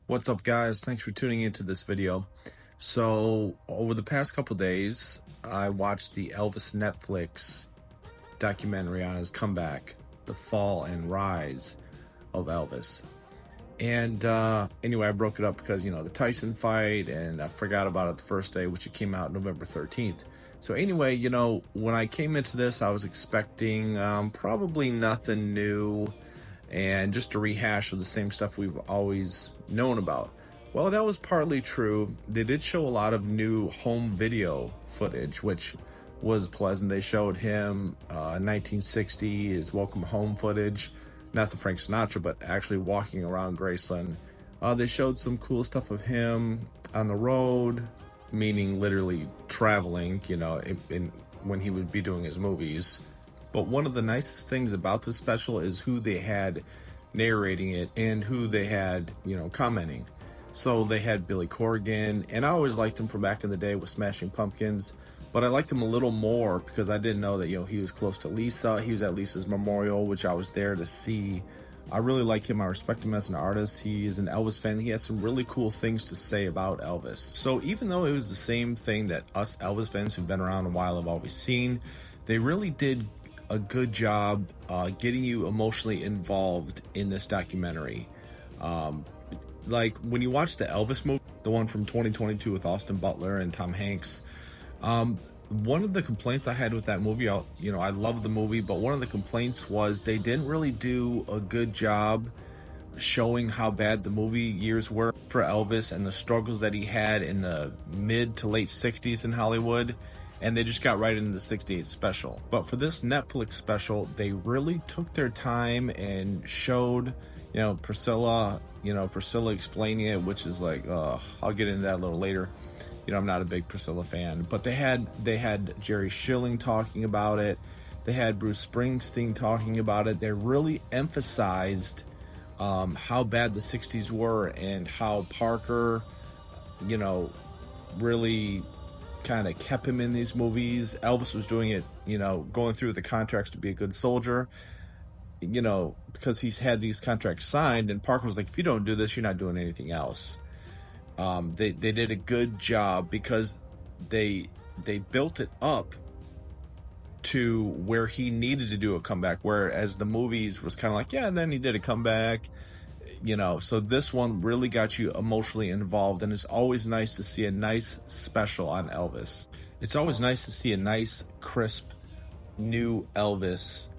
What's up, guys? Thanks for tuning into this video. So over the past couple days, I watched the Elvis Netflix documentary on his comeback, The Fall and Rise of Elvis. And anyway, I broke it up because, the Tyson fight, and I forgot about it the first day, which it came out November 13th. So anyway, when I came into this, I was expecting probably nothing new and just a rehash of the same stuff we've always known about. Well, that was partly true. They did show a lot of new home video footage, which was pleasant. They showed him 1960, his welcome home footage, not the Frank Sinatra, but actually walking around Graceland. They showed some cool stuff of him on the road, meaning literally traveling, when he would be doing his movies. But one of the nicest things about this special is who they had narrating it and who they had, commenting. So they had Billy Corgan, and I always liked him from back in the day with Smashing Pumpkins, but I liked him a little more because I didn't know that, he was close to Lisa. He was at Lisa's memorial, which I was there to see. I really like him. I respect him as an artist. He is an Elvis fan. He has some really cool things to say about Elvis. So even though it was the same thing that us Elvis fans who've been around a while have always seen, they really did a good job getting you emotionally involved in this documentary. Like when you watch the Elvis movie, the one from 2022 with Austin Butler and Tom Hanks, one of the complaints I had with that movie, I love the movie, but one of the complaints was they didn't really do a good job showing how bad the movie years were for Elvis and the struggles that he had in the mid to late 60s in Hollywood. And they just got right into the 68 special. But for this Netflix special, they really took their time and showed, Priscilla explaining it, which is like, I'll get into that a little later. I'm not a big Priscilla fan, but they had Jerry Schilling talking about it. They had Bruce Springsteen talking about it. They really emphasized how bad the 60s were and how Parker, really kind of kept him in these movies. Elvis was doing it, going through the contracts to be a good soldier, because he's had these contracts signed, and Parker was like, if you don't do this, you're not doing anything else. They did a good job because they built it up to where he needed to do a comeback, whereas the movies was kind of like, yeah, and then he did a comeback. So this one really got you emotionally involved, and it's always nice to see a nice special on Elvis. It's always nice to see a nice, crisp, new Elvis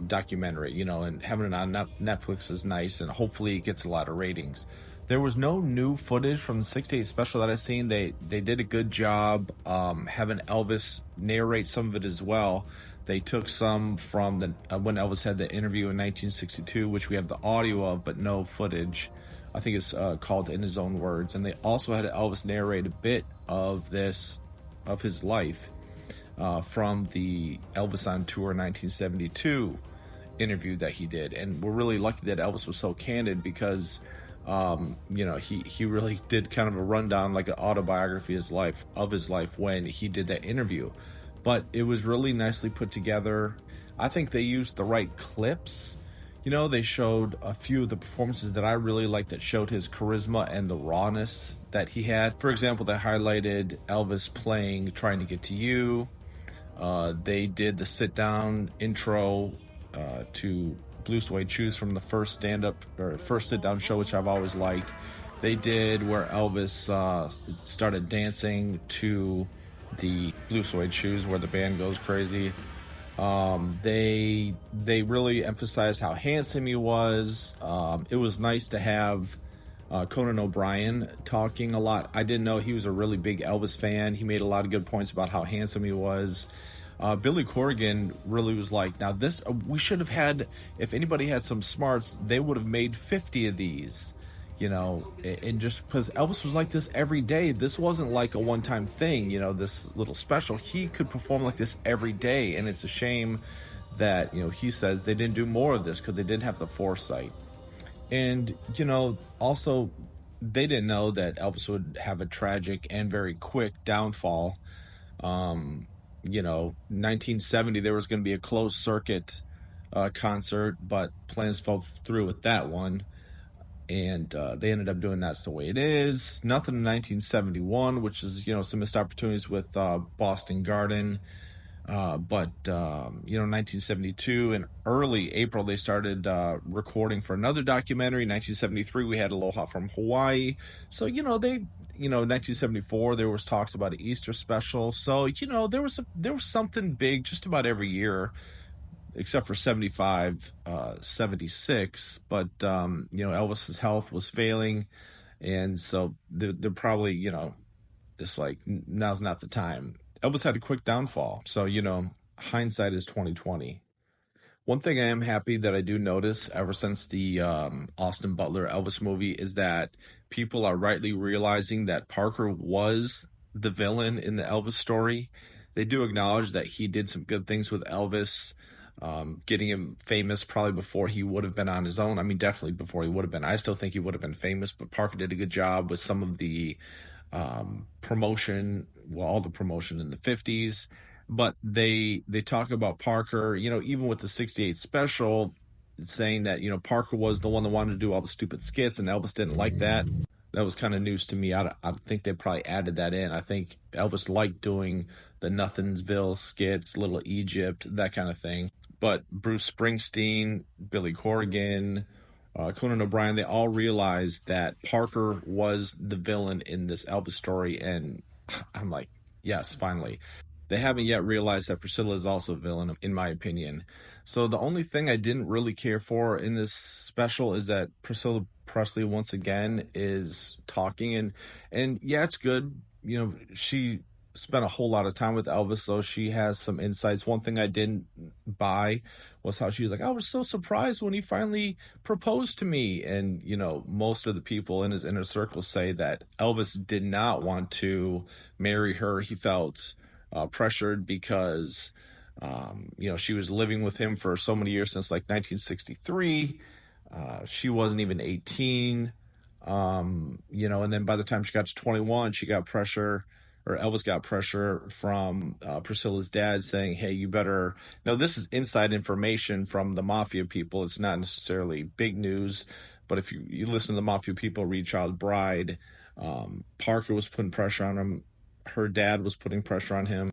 documentary, and having it on Netflix is nice, and hopefully it gets a lot of ratings. There was no new footage from the 68 special that I've seen. They did a good job having Elvis narrate some of it as well. They took some from when Elvis had the interview in 1962, which we have the audio of, but no footage. I think it's called In His Own Words. And they also had Elvis narrate a bit of his life from the Elvis on Tour 1972 interview that he did. And we're really lucky that Elvis was so candid because he really did kind of a rundown, like an autobiography of his life when he did that interview. But it was really nicely put together. I think they used the right clips. They showed a few of the performances that I really liked that showed his charisma and the rawness that he had. For example, they highlighted Elvis playing Trying to Get to You. They did the sit-down intro to Blue Suede Shoes from the first sit-down show, which I've always liked. They did where Elvis started dancing to the Blue Suede Shoes, where the band goes crazy. They really emphasized how handsome he was. It was nice to have Conan O'Brien talking a lot. I didn't know he was a really big Elvis fan. He made a lot of good points about how handsome he was. Billy Corgan really was like, now this, we should have had, if anybody had some smarts, they would have made 50 of these, and just because Elvis was like this every day, this wasn't like a one-time thing, this little special. He could perform like this every day, and it's a shame that, he says they didn't do more of this because they didn't have the foresight. And, also, they didn't know that Elvis would have a tragic and very quick downfall. 1970, there was going to be a closed circuit concert, but plans fell through with that one. and they ended up doing That's the Way It Is. Nothing in 1971, which is, some missed opportunities with Boston Garden. But 1972 in early April, they started recording for another documentary. 1973, we had Aloha from Hawaii. So, 1974, there was talks about an Easter special. So, there was something big just about every year, except for 75, 76. But, Elvis's health was failing. And so they're probably, it's like, now's not the time. Elvis had a quick downfall. So, hindsight is 2020. One thing I am happy that I do notice ever since the Austin Butler Elvis movie is that people are rightly realizing that Parker was the villain in the Elvis story. They do acknowledge that he did some good things with Elvis, getting him famous probably before he would have been on his own. I mean, definitely before he would have been. I still think he would have been famous, but Parker did a good job with some of the promotion, well, all the promotion in the 50s. But they talk about Parker, even with the 68 special, saying that, Parker was the one that wanted to do all the stupid skits and Elvis didn't like that. That was kind of news to me. I think they probably added that in. I think Elvis liked doing the Nothingsville skits, Little Egypt, that kind of thing. But Bruce Springsteen, Billy Corgan, Conan O'Brien, they all realized that Parker was the villain in this Elvis story. And I'm like, yes, finally. They haven't yet realized that Priscilla is also a villain, in my opinion. So the only thing I didn't really care for in this special is that Priscilla Presley once again is talking, and yeah, it's good. She spent a whole lot of time with Elvis, so she has some insights. One thing I didn't buy was how she was like, I was so surprised when he finally proposed to me. And, most of the people in his inner circle say that Elvis did not want to marry her. He felt pressured because, she was living with him for so many years since like 1963. She wasn't even 18. And then by the time she got to 21, she got pressure, or Elvis got pressure from Priscilla's dad saying, hey, you better. Now, this is inside information from the mafia people. It's not necessarily big news, but if you listen to the mafia people read Child Bride, Parker was putting pressure on him. Her dad was putting pressure on him.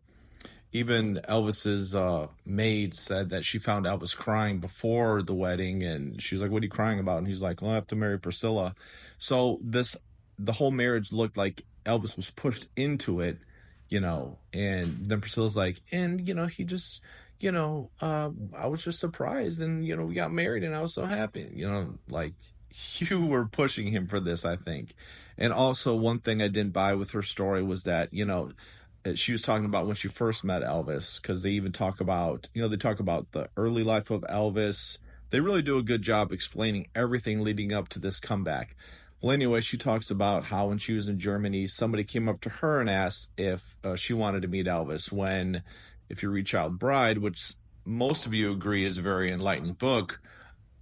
Even Elvis's maid said that she found Elvis crying before the wedding, and she was like, what are you crying about? And he's like, well, I have to marry Priscilla. So the whole marriage looked like Elvis was pushed into it, and then Priscilla's like, and, he just, I was just surprised, and, we got married, and I was so happy, like, you were pushing him for this, I think. And also, one thing I didn't buy with her story was that, she was talking about when she first met Elvis, because they even talk about, they talk about the early life of Elvis. They really do a good job explaining everything leading up to this comeback. Well, anyway, she talks about how when she was in Germany, somebody came up to her and asked if she wanted to meet Elvis. When, if you read Child Bride, which most of you agree is a very enlightening book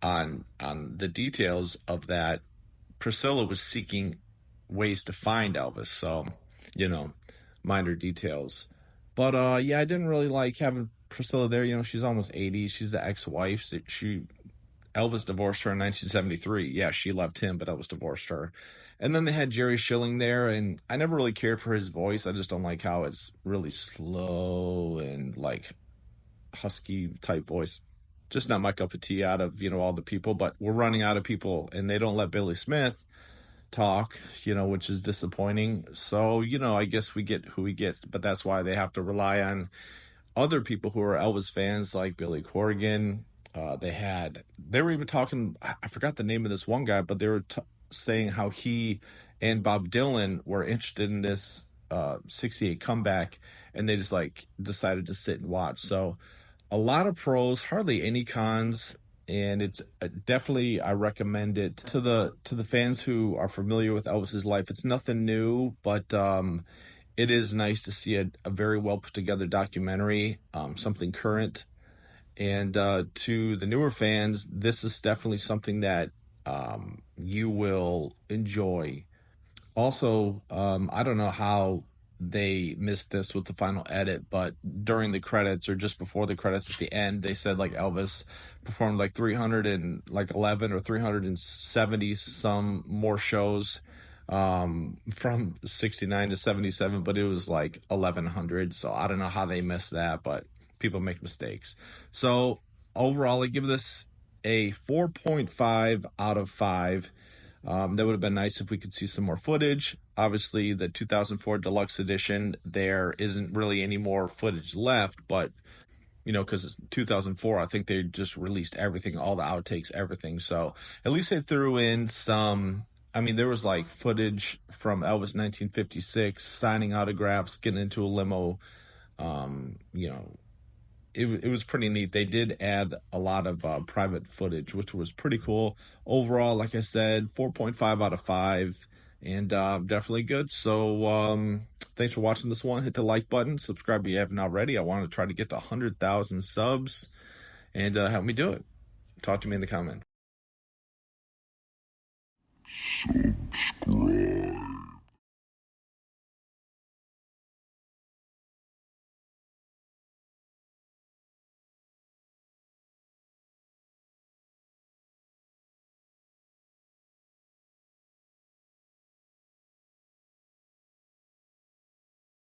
on the details of that, Priscilla was seeking ways to find Elvis. So, minor details. But yeah, I didn't really like having Priscilla there. She's almost 80. She's the ex-wife. Elvis divorced her in 1973. Yeah, she left him, but Elvis divorced her. And then they had Jerry Schilling there, and I never really cared for his voice. I just don't like how it's really slow and like husky type voice. Just not my cup of tea out of, all the people. But we're running out of people, and they don't let Billy Smith talk, which is disappointing. So, I guess we get who we get, but that's why they have to rely on other people who are Elvis fans like Billy Corgan. They were even talking, I forgot the name of this one guy, but they were saying how he and Bob Dylan were interested in this 68 comeback, and they just like decided to sit and watch. So a lot of pros, hardly any cons. And it's definitely, I recommend it to the fans who are familiar with Elvis's life. It's nothing new, but it is nice to see a very well put together documentary, something current. And to the newer fans, this is definitely something that you will enjoy. Also, I don't know how they missed this with the final edit, but during the credits or just before the credits at the end, they said like Elvis performed like 311 or 370 some more shows from 69 to 77, but it was like 1100. So I don't know how they missed that, but people make mistakes. So overall, I give this a 4.5 out of 5. That would have been nice if we could see some more footage. Obviously, the 2004 deluxe edition, there isn't really any more footage left, but because 2004, I think they just released everything, all the outtakes, everything. So at least they threw in some. I mean, there was like footage from Elvis 1956, signing autographs, getting into a limo. Um, you know, it was pretty neat. They did add a lot of private footage, which was pretty cool. Overall, like I said, 4.5 out of 5, and definitely good. So thanks for watching this one. Hit the like button, subscribe if you haven't already. I want to try to get to 100,000 subs, and help me do it. Talk to me in the comments.